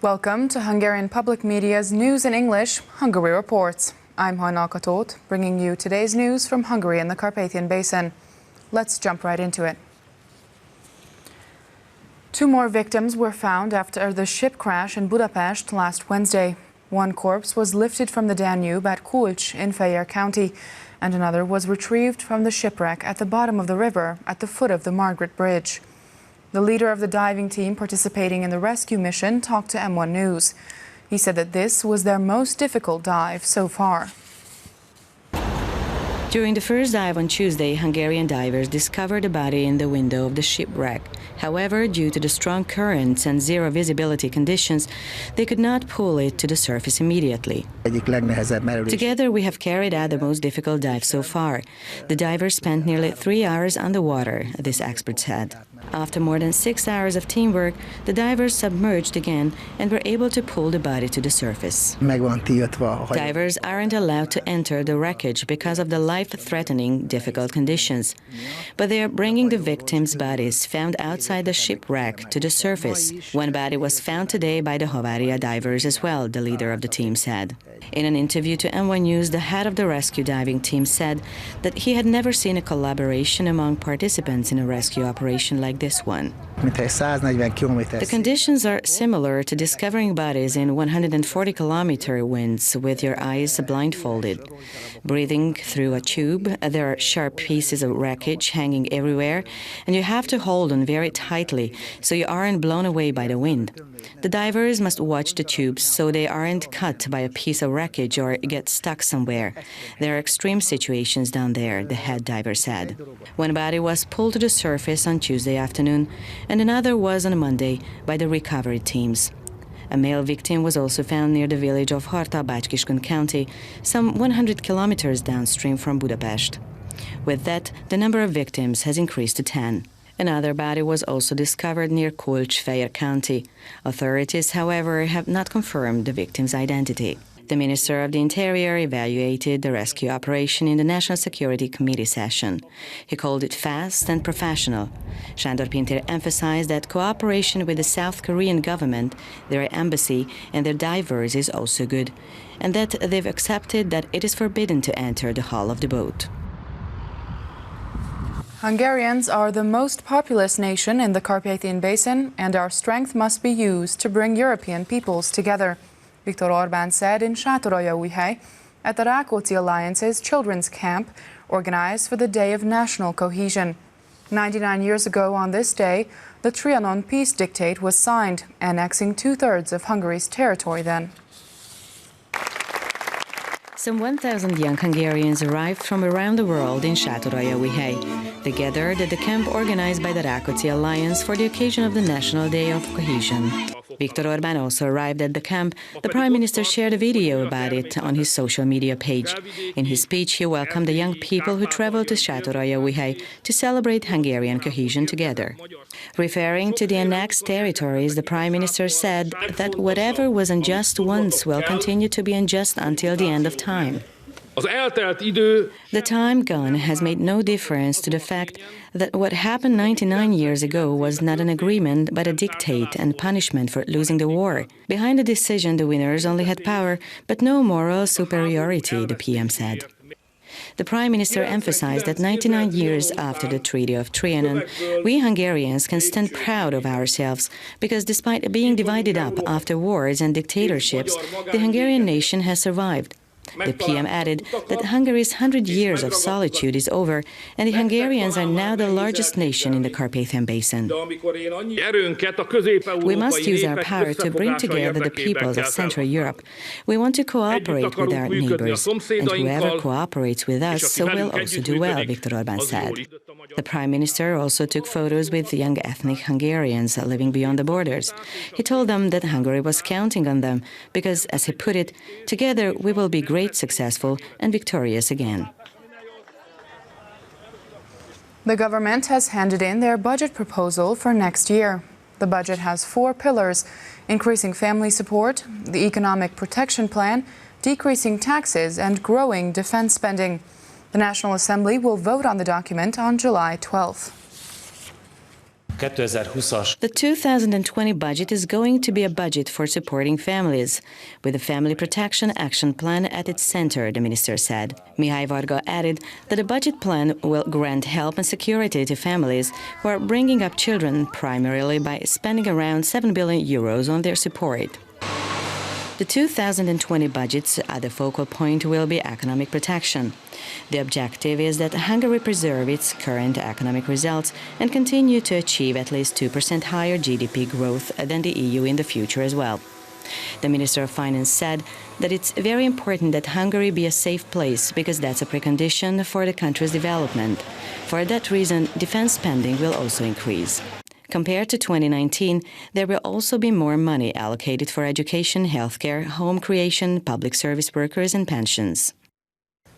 Welcome to Hungarian Public Media's News in English, Hungary Reports. I'm Hajnal, bringing you today's news from Hungary and the Carpathian Basin. Let's jump right into it. 2 more victims were found after the ship crash in Budapest last Wednesday. One corpse was lifted from the Danube at Kulcs in Fejér County, and another was retrieved from the shipwreck at the bottom of the river at the foot of the Margaret Bridge. The leader of the diving team participating in the rescue mission talked to M1 News. He said that this was their most difficult dive so far. During the first dive on Tuesday, Hungarian divers discovered a body in the window of the shipwreck. However, due to the strong currents and zero visibility conditions, they could not pull it to the surface immediately. Together, we have carried out the most difficult dive so far. The divers spent nearly 3 hours underwater, this expert said. After more than 6 hours of teamwork, the divers submerged again and were able to pull the body to the surface. Divers aren't allowed to enter the wreckage because of the life-threatening, difficult conditions. But they are bringing the victims' bodies found outside the shipwreck to the surface. One body was found today by the Havaria divers as well, the leader of the team said. In an interview to M1 News, the head of the rescue diving team said that he had never seen a collaboration among participants in a rescue operation like this one. The conditions are similar to discovering bodies in 140-kilometer winds with your eyes blindfolded. Breathing through a tube, there are sharp pieces of wreckage hanging everywhere, and you have to hold on very tightly so you aren't blown away by the wind. The divers must watch the tubes so they aren't cut by a piece of wreckage or get stuck somewhere. There are extreme situations down there, the head diver said. One body was pulled to the surface on Tuesday afternoon, and another was on Monday by the recovery teams. A male victim was also found near the village of Harta, Bács-Kiskun County, some 100 kilometers downstream from Budapest. With that, the number of victims has increased to 10. Another body was also discovered near Kulcs, Fejér County. Authorities, however, have not confirmed the victim's identity. The Minister of the Interior evaluated the rescue operation in the National Security Committee session. He called it fast and professional. Sándor Pintér emphasized that cooperation with the South Korean government, their embassy, and their divers is also good, and that they've accepted that it is forbidden to enter the hull of the boat. Hungarians are the most populous nation in the Carpathian Basin, and our strength must be used to bring European peoples together, Viktor Orbán said in Sátoraljaújhely at the Rákóczi Alliance's children's camp organized for the Day of National Cohesion. 99 years ago on this day, the Trianon Peace Dictate was signed, annexing 2/3 of Hungary's territory then. Some 1,000 young Hungarians arrived from around the world in Sátoraljaújhely. They gathered at the camp organized by the Rákóczi Alliance for the occasion of the National Day of Cohesion. Viktor Orbán also arrived at the camp. The Prime Minister shared a video about it on his social media page. In his speech, he welcomed the young people who traveled to Sátoraljaújhely to celebrate Hungarian cohesion together. Referring to the annexed territories, the Prime Minister said that whatever was unjust once will continue to be unjust until the end of time. The time gone has made no difference to the fact that what happened 99 years ago was not an agreement but a dictate and punishment for losing the war. Behind the decision, the winners only had power but no moral superiority, the PM said. The Prime Minister emphasized that 99 years after the Treaty of Trianon, we Hungarians can stand proud of ourselves because despite being divided up after wars and dictatorships, the Hungarian nation has survived. The PM added that Hungary's 100 years of solitude is over, and the Hungarians are now the largest nation in the Carpathian Basin. We must use our power to bring together the peoples of Central Europe. We want to cooperate with our neighbors, and whoever cooperates with us will also do well, Viktor Orbán said. The Prime Minister also took photos with young ethnic Hungarians living beyond the borders. He told them that Hungary was counting on them because, as he put it, together we will be great, successful and victorious again. The government has handed in their budget proposal for next year. The budget has 4 pillars: increasing family support, the economic protection plan, decreasing taxes, and growing defense spending. The National Assembly will vote on the document on July 12th. The 2020 budget is going to be a budget for supporting families, with the Family Protection Action Plan at its center, the minister said. Mihály Varga added that the budget plan will grant help and security to families who are bringing up children primarily by spending around 7 billion euros on their support. The 2020 budget's other focal point will be economic protection. The objective is that Hungary preserve its current economic results and continue to achieve at least 2% higher GDP growth than the EU in the future as well. The Minister of Finance said that it's very important that Hungary be a safe place because that's a precondition for the country's development. For that reason, defense spending will also increase. Compared to 2019, there will also be more money allocated for education, healthcare, home creation, public service workers and pensions.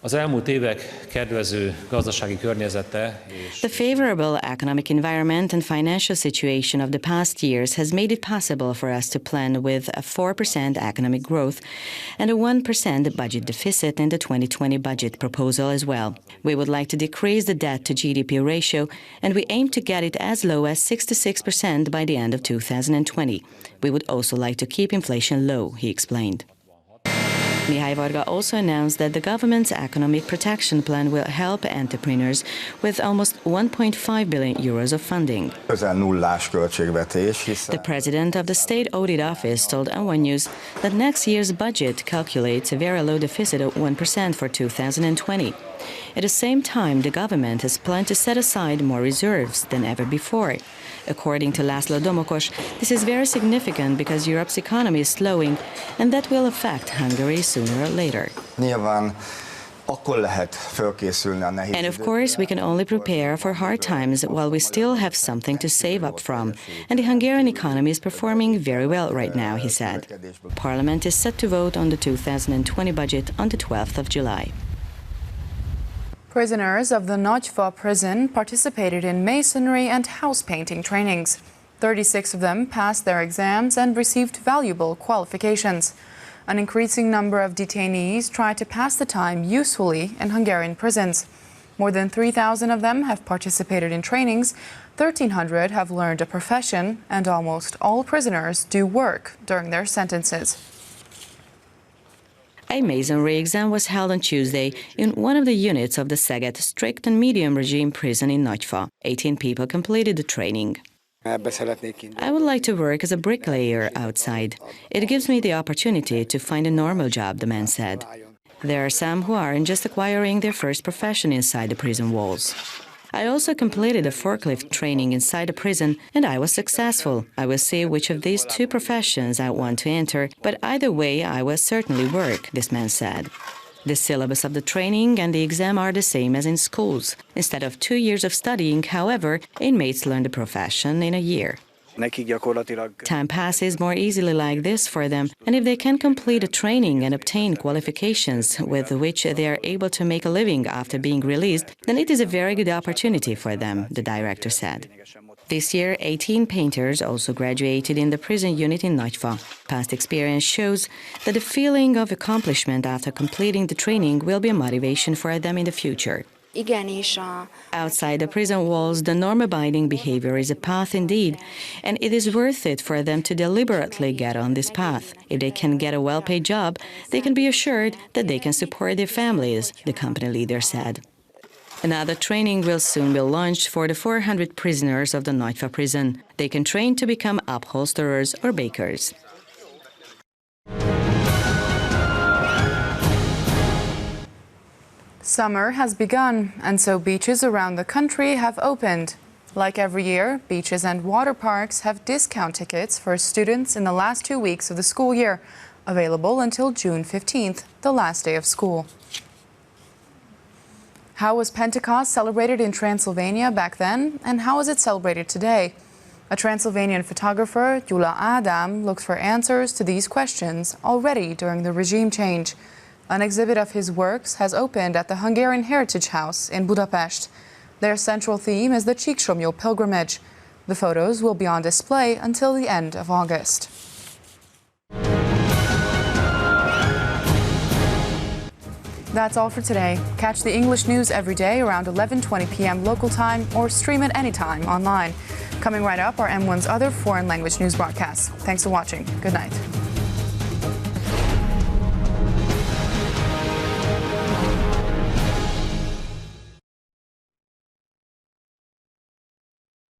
Az elmúlt évek kedvező gazdasági környezete és The favorable economic environment and financial situation of the past years has made it possible for us to plan with a 4% economic growth and a 1% budget deficit in the 2020 budget proposal as well. We would like to decrease the debt to GDP ratio, and we aim to get it as low as 66% by the end of 2020. We would also like to keep inflation low, he explained. Mihály Varga also announced that the government's economic protection plan will help entrepreneurs with almost 1.5 billion euros of funding. The president of the State Audit Office told One News that next year's budget calculates a very low deficit of 1% for 2020. At the same time, the government has planned to set aside more reserves than ever before. According to László Domokos, this is very significant because Europe's economy is slowing, and that will affect Hungary sooner or later. And of course, we can only prepare for hard times while we still have something to save up from. And the Hungarian economy is performing very well right now, he said. Parliament is set to vote on the 2020 budget on the 12th of July. Prisoners of the Nagyfa prison participated in masonry and house painting trainings. 36 of them passed their exams and received valuable qualifications. An increasing number of detainees try to pass the time usefully in Hungarian prisons. More than 3,000 of them have participated in trainings, 1,300 have learned a profession, and almost all prisoners do work during their sentences. A masonry exam was held on Tuesday in one of the units of the Szeged strict and medium regime prison in Nagyfa. 18 people completed the training. I would like to work as a bricklayer outside. It gives me the opportunity to find a normal job, the man said. There are some who aren't just acquiring their first profession inside the prison walls. I also completed a forklift training inside the prison, and I was successful. I will see which of these two professions I want to enter, but either way I will certainly work, this man said. The syllabus of the training and the exam are the same as in schools. Instead of 2 years of studying, however, inmates learn the profession in a year. Time passes more easily like this for them, and if they can complete a training and obtain qualifications with which they are able to make a living after being released, then it is a very good opportunity for them, the director said. This year, 18 painters also graduated in the prison unit in Nagyfa. Past experience shows that the feeling of accomplishment after completing the training will be a motivation for them in the future. Outside the prison walls, the norm-abiding behavior is a path indeed, and it is worth it for them to deliberately get on this path. If they can get a well-paid job, they can be assured that they can support their families, the company leader said. Another training will soon be launched for the 400 prisoners of the Nagyfa prison. They can train to become upholsterers or bakers. Summer has begun, and so beaches around the country have opened. Like every year, beaches and water parks have discount tickets for students in the last 2 weeks of the school year, available until June 15th, the last day of school. How was Pentecost celebrated in Transylvania back then, and how is it celebrated today? A Transylvanian photographer, Gyula Ádám, looks for answers to these questions already during the regime change. An exhibit of his works has opened at the Hungarian Heritage House in Budapest. Their central theme is the Csíksomlyó pilgrimage. The photos will be on display until the end of August. That's all for today. Catch the English news every day around 11:20 p.m. local time or stream it anytime online. Coming right up are M1's other foreign language news broadcasts. Thanks for watching. Good night.